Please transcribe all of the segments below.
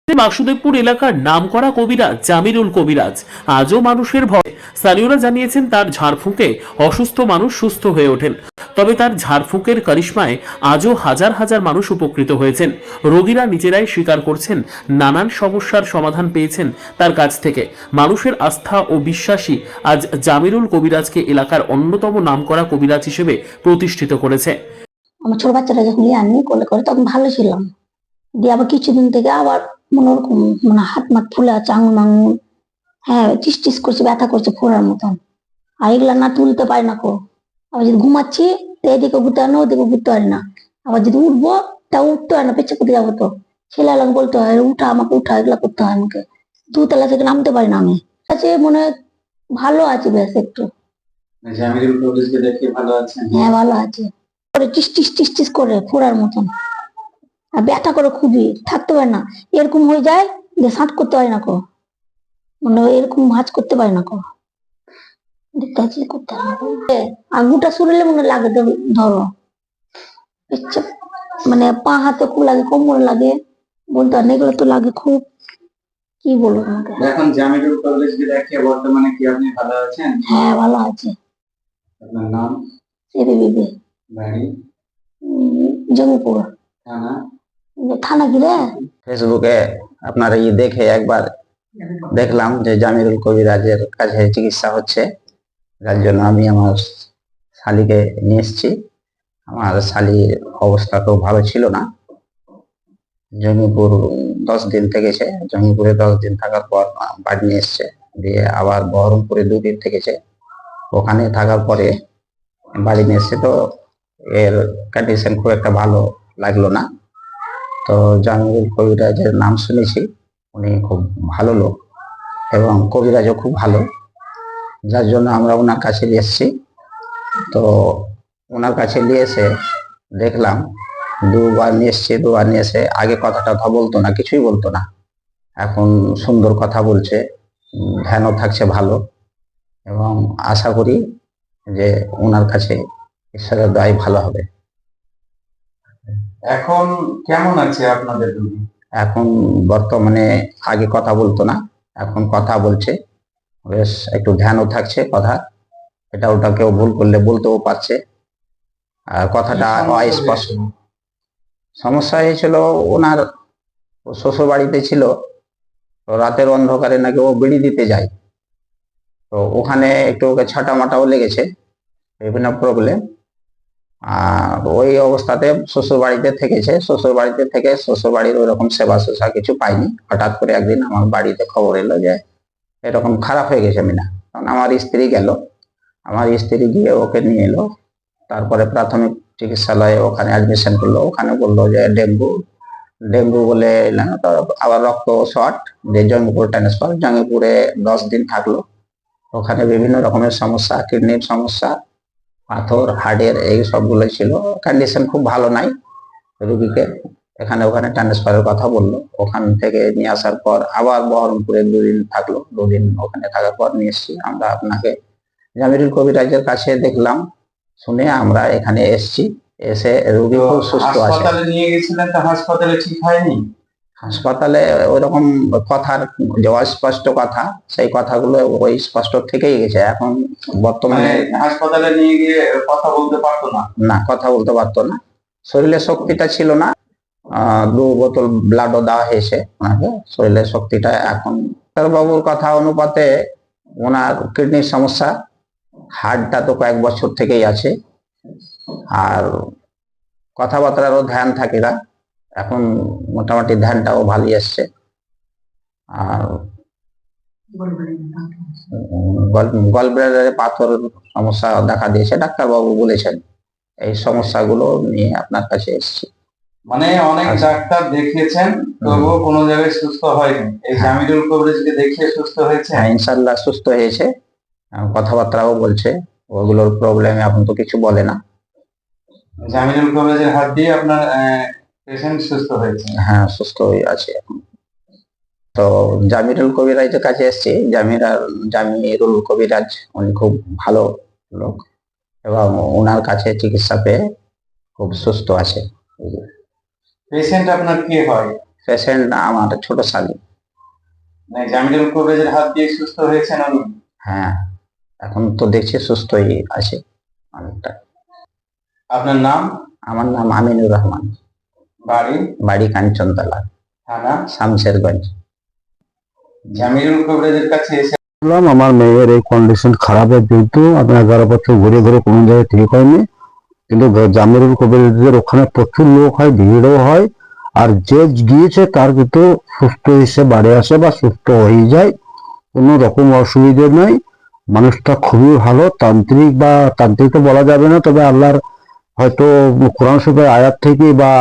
বাসুদেবপুর এলাকার নামকরা কবিরাজ জামিরুল কবিরাজ আজও মানুষের ভয়। স্থানীয়রা জানিয়েছেন তার ঝাড়ফুঁকে অসুস্থ মানুষ সুস্থ হয়ে ওঠেন। তবে তার ঝাড়ফুঁকের কারিশমায় আজও হাজার হাজার মানুষ উপকৃত হয়েছেন। রোগীরা নিজেরাই স্বীকার করছেন নানান সমস্যার সমাধান পেয়েছেন তার কাছ থেকে। মানুষের আস্থা ও বিশ্বাসী আজ জামিরুল কবিরাজকে এলাকার অন্যতম নামকরা কবিরাজ হিসেবে প্রতিষ্ঠিত করেছে। আমার ছোট বাচ্চাটা যখন আনি কোলে করে তখন ভালো ছিলাম, দিয়ে আবার কিছুদিন থেকে আবার মনোরকম মানে হাত মাত ফুলে আছে, আঙুল আঙুল, হ্যাঁ টিস টিস করছে, ব্যথা করছে ফোড়ার মতন। আর এগুলা না তুলতে পারি না কো। আবার যদি ঘুমাচ্ছি তো এদিকে ঘুরতে হয় না, ওদিকে ঘুরতে পারি না। আবার যদি উঠবো তা উঠতে হয় না, পেছনে করতে যাবো তো ছেলে এলাকা বলতে হয় উঠা, আমাকে উঠা, এগুলা করতে হয় আমাকে। দুতলা থেকে নামতে পারি না আমি। আছে মনে হয় ভালো আছে বেশ একটু। জামিরুল কবিরাজকে দেখে ভালো আছেন? হ্যাঁ ভালো আছে, করে টিস টিস টিস টিস করে ফোড়ার মতন, আর ব্যথা করে খুবই, থাকতে পারে না। এরকম হয়ে যায় যে শাঁট করতে পারে না কো, মানে এরকম ভাঁজ করতে পারে না কো, দেখতে আছে করতে হয় না কো। আঙুটা সুরেলে মনে লাগে ধরো পেচ্ছাপ, মানে পা হাতে খুব লাগে, কোমর লাগে, বলতে হয় না, এগুলো তো লাগে খুব। কি বলবো তোমাকে। এখন জামিরুল কবিরাজকে দেখে বর্তমানে কি আপনি ভালো আছেন? হ্যাঁ ভালো আছে। আপনার নাম? সেবি বিবি, বাড়ি? জমিপুর। থানা? থানা কি রে? ফেসবুকে আপনার দেখে একবার দেখলাম যে জামিরুল কবিরাজের কাছে চিকিৎসা হচ্ছে, যার জন্য আমি আমার শালিকে নিয়ে এসেছি। আমার শালির অবস্থা তো ভালো ছিল না। জঙ্গিপুর 10 দিন থেকেছে, জঙ্গিপুরে 10 দিন থাকার পর বাড়ি নিয়ে এসছে, দিয়ে আবার বহরমপুরে 2 দিন থেকেছে। ওখানে থাকার পরে বাড়ি নিয়ে এসছে, তো এর কন্ডিশন খুব একটা ভালো লাগলো না। তো জামিরুল কবিরাজের নাম শুনেছি, উনি খুব ভালো লোক এবং কবিরাজও খুব ভালো, যার জন্য আমরা ওনার কাছে নিয়ে এসেছি। তো ওনার কাছে নিয়ে এসে দেখলাম, দুবার নিয়ে এসছি, দুবার নিয়ে এসে আগে কথাটা বলতো না, কিছুই বলতো না, এখন সুন্দর কথা বলছে, ধ্যানও থাকছে ভালো, এবং আশা করি যে ওনার কাছে ঈশ্বরের দয়ায় ভালো হবে। এখন কেমন আছে আপনাদের রোগী? এখন বর্তমানে আগে কথা বলতো না, এখন কথা বলছে, বেশ একটু ধ্যানও থাকছে, কথা এটা ওটা কেউ ভুল করলে বলতেও পারছে। আর কথাটা অস্পষ্ট। সমস্যা হয়েছিল ওনার শ্বশুর বাড়িতে ছিল, তো রাতের অন্ধকারে নাকি ও বিড়ি দিতে যায়, তো ওখানে একটু ওকে ছাটা মাটাও লেগেছে, বিভিন্ন প্রবলেম। আর ওই অবস্থাতে শ্বশুর বাড়িতে থেকেছে, শ্বশুর বাড়িতে থেকে শ্বশুর বাড়ির ওই রকম সেবা সুসা কিছু পাইনি। হঠাৎ করে একদিন আমার বাড়িতে খবর এলো যে এরকম খারাপ হয়ে গেছে মিনা, তখন আমার স্ত্রী গেল, আমার স্ত্রী গিয়ে ওকে নিয়ে এলো। তারপরে প্রাথমিক চিকিৎসালয়ে ওখানে অ্যাডমিশন করলো, ওখানে বললো যে ডেঙ্গু, ডেঙ্গু বলে তো আবার রক্ত শর্ট, যে জঙ্গিপুর ট্রান্সফার, জঙ্গিপুরে 10 দিন থাকলো। ওখানে বিভিন্ন রকমের সমস্যা, কিডনির সমস্যা, পাথর, হার্টের, এই সবগুলোই ছিল। কন্ডিশন খুব ভালো নাই রুগীকে, এখানে ওখানে ট্রান্সফারের কথা বললো। ওখান থেকে নিয়ে আসার পর আবার বহরমপুরে 2 দিন থাকলো, 2 দিন ওখানে থাকার পর নিয়ে এসছি আমরা আপনাকে জামিরুল কবিরাজের কাছে। দেখলাম শুনে আমরা এখানে এসছি, এসে রোগী খুব সুস্থ আছে। হাসপাতালে নিয়ে গেছিলেন, তো হাসপাতালে ঠিক হয়নি? হাসপাতালে ওইরকম কথার যে অস্পষ্ট কথা, সেই কথাগুলো ওই স্পষ্ট থেকেই গেছে। এখন বর্তমানে হাসপাতালে নিয়ে গিয়ে কথা বলতে পারতো না? না, কথা বলতে পারতো না, শরীরে শক্তিটা ছিল না। 2 বোতল ব্লাডও দেওয়া হয়েছে ওনাকে, শরীরের শক্তিটা এখন। ডাক্তারবাবুর কথা অনুপাতে ওনার কিডনির সমস্যা, হার্টটা তো কয়েক বছর থেকেই আছে, আর কথাবার্তারও ধ্যান থাকে না, এখন মোটামুটি ধ্যানটাও ভালোই আসছে। আর গলব্লাডারে পাথর সমস্যা দেখা দিয়েছে, ডাক্তারবাবু বলেছেন। এই সমস্যাগুলো নিয়ে আপনার কাছে এসেছি। মানে অনেক ডাক্তার দেখিয়েছেন, তবুও কোনো জায়গায় সুস্থ হয়নি, এই জামিরুল কবিরাজকে দেখিয়ে সুস্থ হয়েছে? হ্যাঁ ইনশাল্লাহ সুস্থ হয়েছে, কথাবার্তাও বলছে, ওগুলোর প্রবলেমে এখন তো কিছু বলে না। জামিরুল কবিরাজের হাত দিয়ে আপনার পেশেন্ট সুস্থ হয়েছে? হ্যাঁ সুস্থ হয়ে আছে এখন। তো জামিরুল কবিরাজের কাছে এসেছি, জামিরুল কবিরাজ উনি খুব ভালো লোক, এবং ওনার কাছে চিকিৎসা পেয়ে খুব সুস্থ আছে। পেশেন্ট আপনার কে হয়? পেশেন্ট আমার ছোট শালি। মানে জামিরুল কবিরাজের হাত দিয়ে সুস্থ হয়েছেন উনি? হ্যাঁ, এখন তো দেখছি সুস্থই আছে অনেকটা। আপনার নাম? আমার নাম আমিনুর রহমান, বাড়ি? বাড়ি কাঞ্চনতলা, থানা? শামশেরগঞ্জ। জামিরুল কবিরাজের কাছে এসে বললাম আমার মেয়ের এই কন্ডিশন খারাপ হয়, যেহেতু আমি 11 বছর ঘুরে ঘুরে কোনো জায়গায় ঠিক হয়নি, কিন্তু জামিরুল কবিরাজের ওখানে প্রচুর লোক হয়, ভিড়ও হয়, আর যে গিয়েছে তার কিন্তু সুস্থ এসে বাড়ি আসে বা সুস্থ হয়ে যায়, কোনো রকম অসুবিধে নাই। মানুষটা খুবই ভালো, তান্ত্রিক বা তান্ত্রিক তো বলা যাবে না, তবে আল্লাহর হয়তো কোরআন শরীফের আয়াত থেকে বা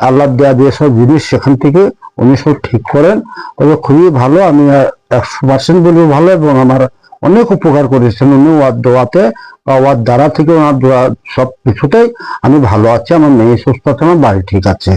আল্লাহর দেয়া যেসব জিনিস সেখান থেকে উনি সব ঠিক করেন। তবে খুবই ভালো, আমি 100% বলবো ভালো, এবং আমার অনেক উপকার করেছেন উনি ওয়ার দোয়াতে বা ওয়ার দ্বারা থেকে, ওনার দোয়া সব কিছুতেই আমি ভালো আছি, আমার মেয়ে সুস্থ আছে, আমার বাড়ি ঠিক আছে।